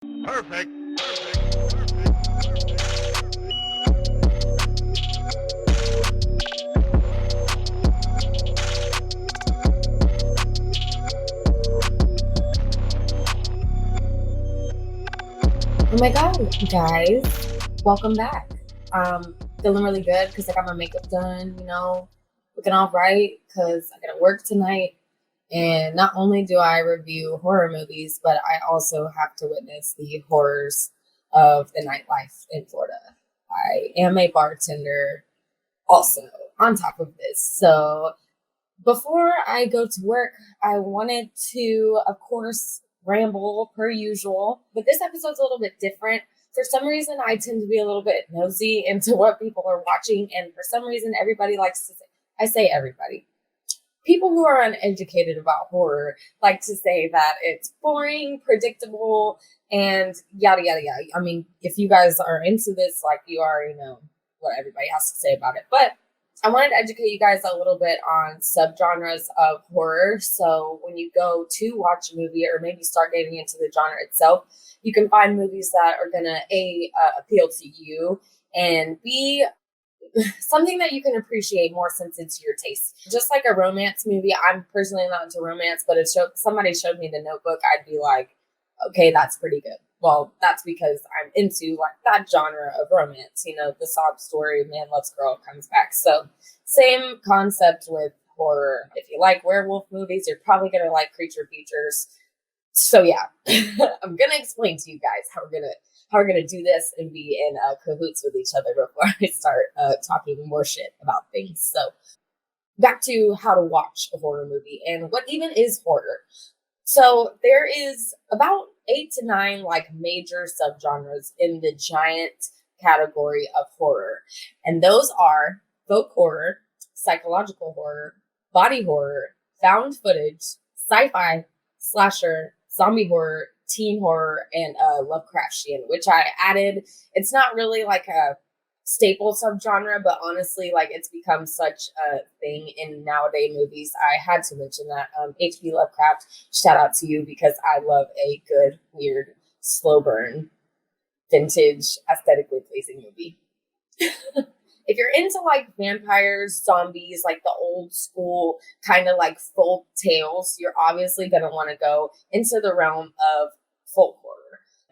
Perfect. Oh my god, guys, welcome back. Feeling really good because I got my makeup done, looking all right because I gotta work tonight. And not only do I review horror movies, but I also have to witness the horrors of the nightlife in Florida. I am a bartender also on top of this. So before I go to work, I wanted to, of course, ramble per usual, but this episode's a little bit different. For some reason, I tend to be a little bit nosy into what people are watching, and for some reason, everybody likes to say, I say everybody. People who are uneducated about horror like to say that it's boring, predictable, and yada, yada, yada. I mean, if you guys are into this, like, you already know what everybody has to say about it. But I wanted to educate you guys a little bit on subgenres of horror. So when you go to watch a movie or maybe start getting into the genre itself, you can find movies that are going to appeal to you, and B, something that you can appreciate more since it's your taste. Just like a romance movie, I'm personally not into romance, but if somebody showed me The Notebook, I'd be like, okay, that's pretty good. Well, that's because I'm into like that genre of romance, the sob story, man loves girl comes back. So same concept with horror. If you like werewolf movies, you're probably going to like creature features. So yeah, I'm going to explain to you guys how we're gonna do this and be in cahoots with each other before I start talking more shit about things. So back to how to watch a horror movie and what even is horror. So there is about 8 to 9 like major subgenres in the giant category of horror, and those are folk horror, psychological horror, body horror, found footage, sci-fi, slasher, zombie horror, teen horror, and Lovecraftian, which I added. It's not really like a staple subgenre, but honestly, like, it's become such a thing in nowadays movies. I had to mention that. H.P. Lovecraft, shout out to you, because I love a good, weird, slow burn, vintage, aesthetically pleasing movie. If you're into like vampires, zombies, like the old school kind of like folk tales, you're obviously going to want to go into the realm of folk horror.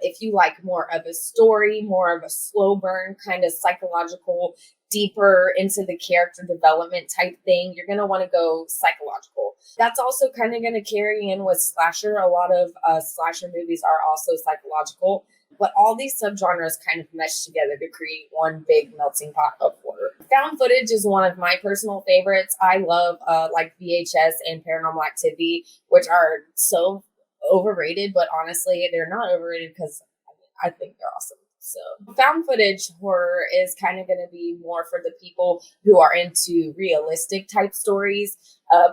If you like more of a story, more of a slow burn, kind of psychological, deeper into the character development type thing, you're going to want to go psychological. That's also kind of going to carry in with slasher. A lot of slasher movies are also psychological, but all these subgenres kind of mesh together to create one big melting pot of horror. Found footage is one of my personal favorites. I love like VHS and Paranormal Activity, which are so overrated, but honestly, they're not overrated because I think they're awesome. So found footage horror is kind of going to be more for the people who are into realistic type stories.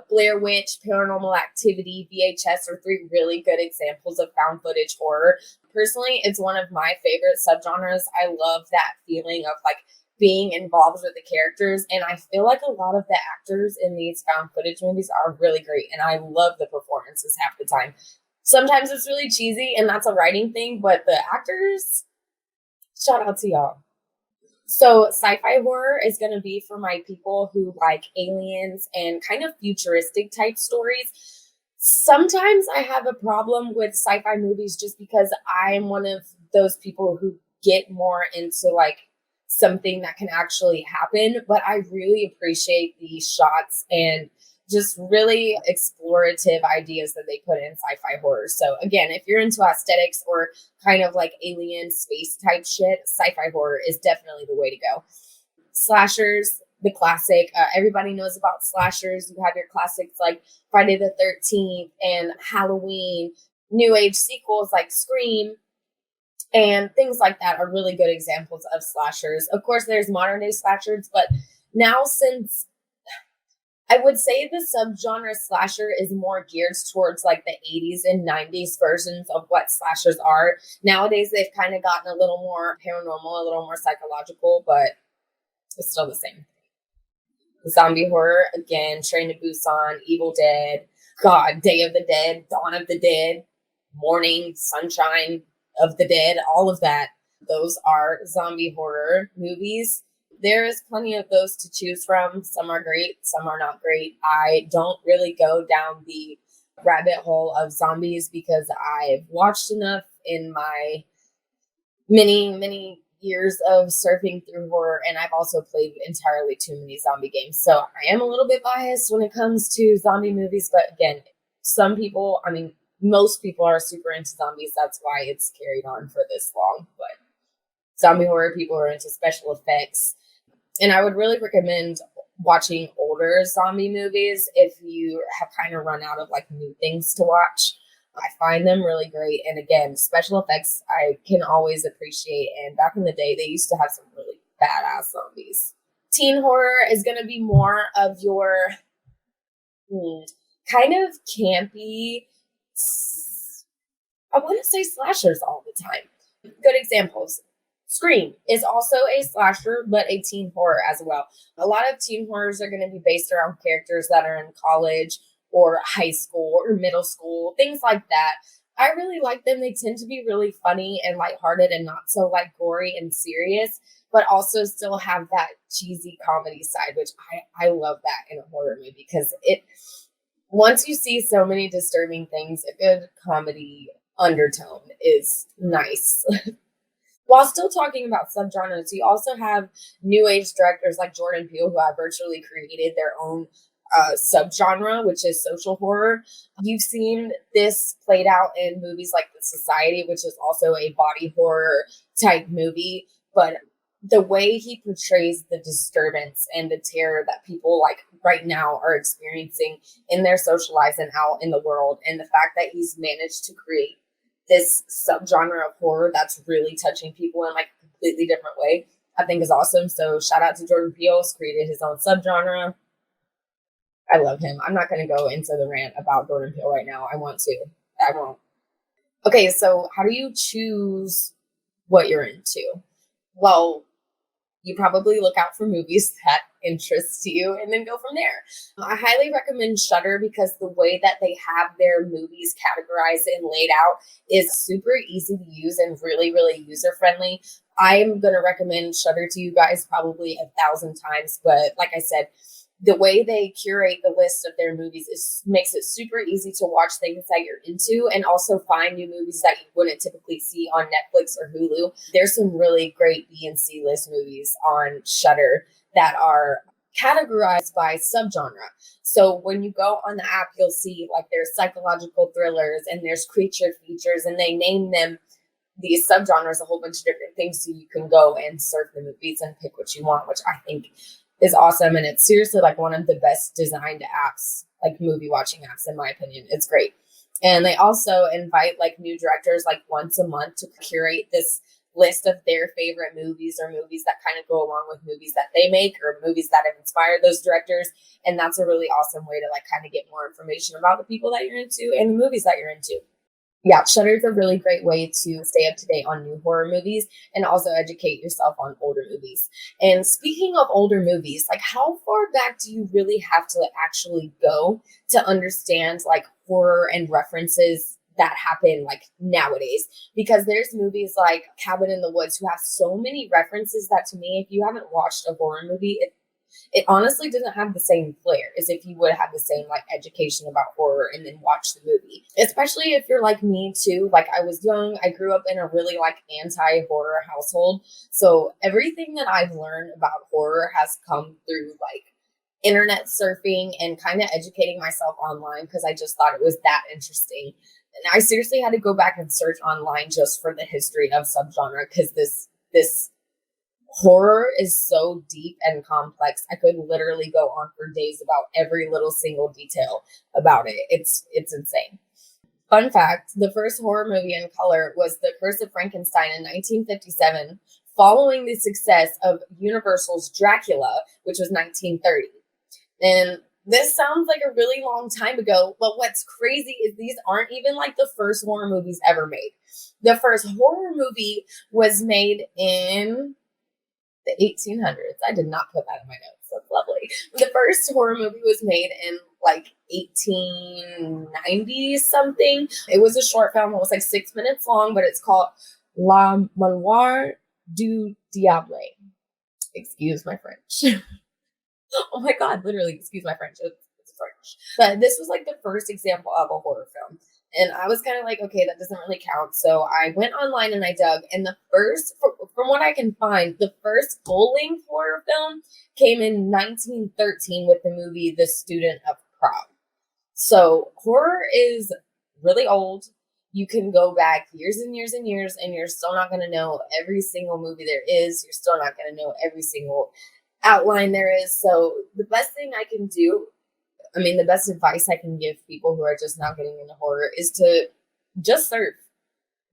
Blair Witch, Paranormal Activity, VHS are 3 really good examples of found footage horror. Personally, it's one of my favorite subgenres. I love that feeling of like being involved with the characters, and I feel like a lot of the actors in these found footage movies are really great, and I love the performances half the time. Sometimes it's really cheesy, and that's a writing thing, but the actors, shout out to y'all. So sci-fi horror is going to be for my people who like aliens and kind of futuristic type stories. Sometimes I have a problem with sci-fi movies just because I'm one of those people who get more into like something that can actually happen, but I really appreciate the shots and just really explorative ideas that they put in sci-fi horror. So again, if you're into aesthetics or kind of like alien space type shit, sci-fi horror is definitely the way to go. Slashers, the classic. Everybody knows about slashers. You have your classics like Friday the 13th and Halloween. New age sequels like Scream and things like that are really good examples of slashers. Of course, there's modern day slashers, but now, since I would say the subgenre slasher is more geared towards like the 80s and 90s versions of what slashers are. Nowadays, they've kind of gotten a little more paranormal, a little more psychological, but it's still the same. Zombie horror, again, Train to Busan, Evil Dead, God, Day of the Dead, Dawn of the Dead, Morning, Sunshine, of the Dead, all of that. Those are zombie horror movies. There is plenty of those to choose from. Some are great, some are not great. I don't really go down the rabbit hole of zombies because I've watched enough in my many years of surfing through horror, and I've also played entirely too many zombie games. So I am a little bit biased when it comes to zombie movies, but again, some people, I mean, most people are super into zombies. That's why it's carried on for this long. But zombie horror people are into special effects. And I would really recommend watching older zombie movies if you have kind of run out of like new things to watch. I find them really great. And again, special effects I can always appreciate. And back in the day, they used to have some really badass zombies. Teen horror is going to be more of your kind of campy, I want to say slashers all the time. Good examples. Scream is also a slasher, but a teen horror as well. A lot of teen horrors are going to be based around characters that are in college or high school or middle school, things like that. I really like them. They tend to be really funny and lighthearted and not so like gory and serious, but also still have that cheesy comedy side, which I love that in a horror movie because it, once you see so many disturbing things, a good comedy undertone is nice. While still talking about subgenres, you also have new age directors like Jordan Peele who have virtually created their own subgenre, which is social horror. You've seen this played out in movies like The Society, which is also a body horror type movie. But the way he portrays the disturbance and the terror that people like right now are experiencing in their social lives and out in the world, and the fact that he's managed to create this subgenre of horror that's really touching people in like a completely different way, I think is awesome. So shout out to Jordan Peele, who's created his own subgenre. I love him. I'm not going to go into the rant about Jordan Peele right now. I want to. I won't. Okay, so how do you choose what you're into? Well, you probably look out for movies that interest you and then go from there. I highly recommend Shudder because the way that they have their movies categorized and laid out is super easy to use and really user friendly. I'm going to recommend Shudder to you guys probably 1,000 times, but like I said, the way they curate the list of their movies makes it super easy to watch things that you're into and also find new movies that you wouldn't typically see on Netflix or Hulu. There's some really great B and C list movies on Shudder that are categorized by subgenre. So when you go on the app, you'll see like there's psychological thrillers and there's creature features, and they name them these subgenres a whole bunch of different things, so you can go and surf the movies and pick what you want, which I think is awesome. And it's seriously like one of the best designed apps, like movie watching apps, in my opinion. It's great. And they also invite like new directors like once a month to curate this list of their favorite movies or movies that kind of go along with movies that they make or movies that have inspired those directors. And that's a really awesome way to like kind of get more information about the people that you're into and the movies that you're into. Yeah, Shudder is a really great way to stay up to date on new horror movies and also educate yourself on older movies. And speaking of older movies, like how far back do you really have to actually go to understand like horror and references that happen like nowadays? Because there's movies like Cabin in the Woods who have so many references that, to me, if you haven't watched a horror movie, it honestly doesn't have the same flair as if you would have the same like education about horror and then watch the movie. Especially if you're like me too. Like I was young, I grew up in a really like anti-horror household. So everything that I've learned about horror has come through like internet surfing and kind of educating myself online because I just thought it was that interesting. And I seriously had to go back and search online just for the history of subgenre because this horror is so deep and complex. I could literally go on for days about every little single detail about it. It's insane. Fun fact, the first horror movie in color was The Curse of Frankenstein in 1957, following the success of Universal's Dracula, which was 1930. And this sounds like a really long time ago, but what's crazy is these aren't even like the first horror movies ever made. The first horror movie was made in the 1800s. I did not put that in my notes. That's lovely. The first horror movie was made in like 1890 something. It was a short film. It was like 6 minutes long, but it's called La Manoir du Diable. Excuse my French. Oh my God, literally, excuse my French. It's French. But this was like the first example of a horror film. And I was kind of like, okay, that doesn't really count. So I went online and I dug. And the first, from what I can find, the first full length horror film came in 1913 with the movie The Student of Prague. So horror is really old. You can go back years and years and years, and you're still not going to know every single movie there is. You're still not going to know every single outline there is. So the best thing I can do, the best advice I can give people who are just now getting into horror is to just surf.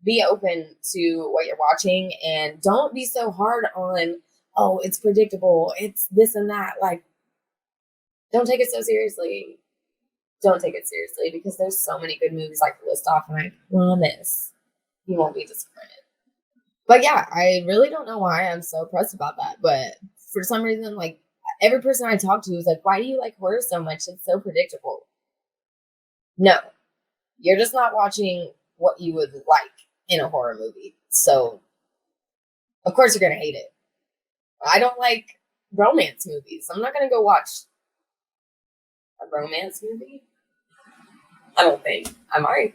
Be open to what you're watching, and don't be so hard on, oh, it's predictable, it's this and that. Like, don't take it so seriously. Don't take it seriously, because there's so many good movies I could list off, and I promise you won't be disappointed. But yeah, I really don't know why I'm so pressed about that. But for some reason, like, every person I talk to is like, why do you like horror so much? It's so predictable. No, you're just not watching what you would like in a horror movie. So, of course, you're going to hate it. I don't like romance movies. I'm not going to go watch a romance movie. I don't think. I might.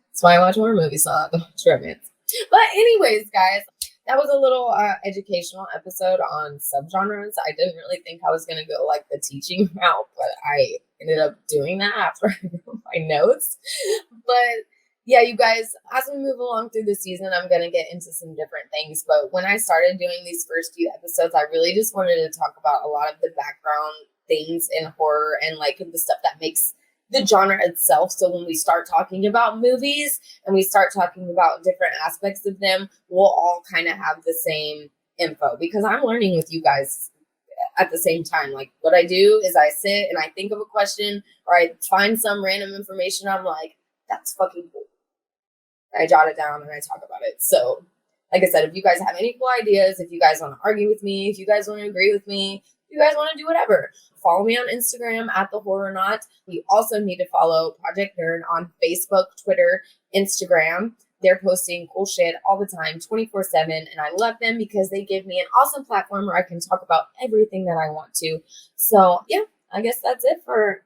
That's why I watch horror movies, so I don't watch romance. But anyways, guys, that was a little educational episode on subgenres. I didn't really think I was going to go like the teaching route, but I ended up doing that after I wrote my notes. But yeah, you guys, as we move along through the season, I'm going to get into some different things. But when I started doing these first few episodes, I really just wanted to talk about a lot of the background things in horror and like the stuff that makes the genre itself. So when we start talking about movies and we start talking about different aspects of them, we'll all kind of have the same info, because I'm learning with you guys at the same time. Like, what I do is I sit and I think of a question, or I find some random information. I'm like, that's fucking cool. I jot it down and I talk about it. So like I said, if you guys have any cool ideas, if you guys want to argue with me, if you guys want to agree with me, if you guys want to do whatever, follow me on Instagram at the Horrornaut. You also need to follow Project Nerd on Facebook, Twitter, Instagram. They're posting cool shit all the time, 24/7. And I love them because they give me an awesome platform where I can talk about everything that I want to. So yeah, I guess that's it for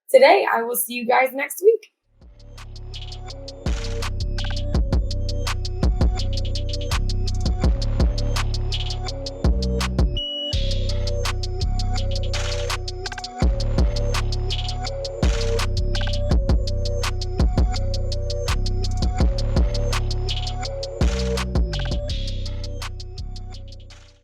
today. I will see you guys next week.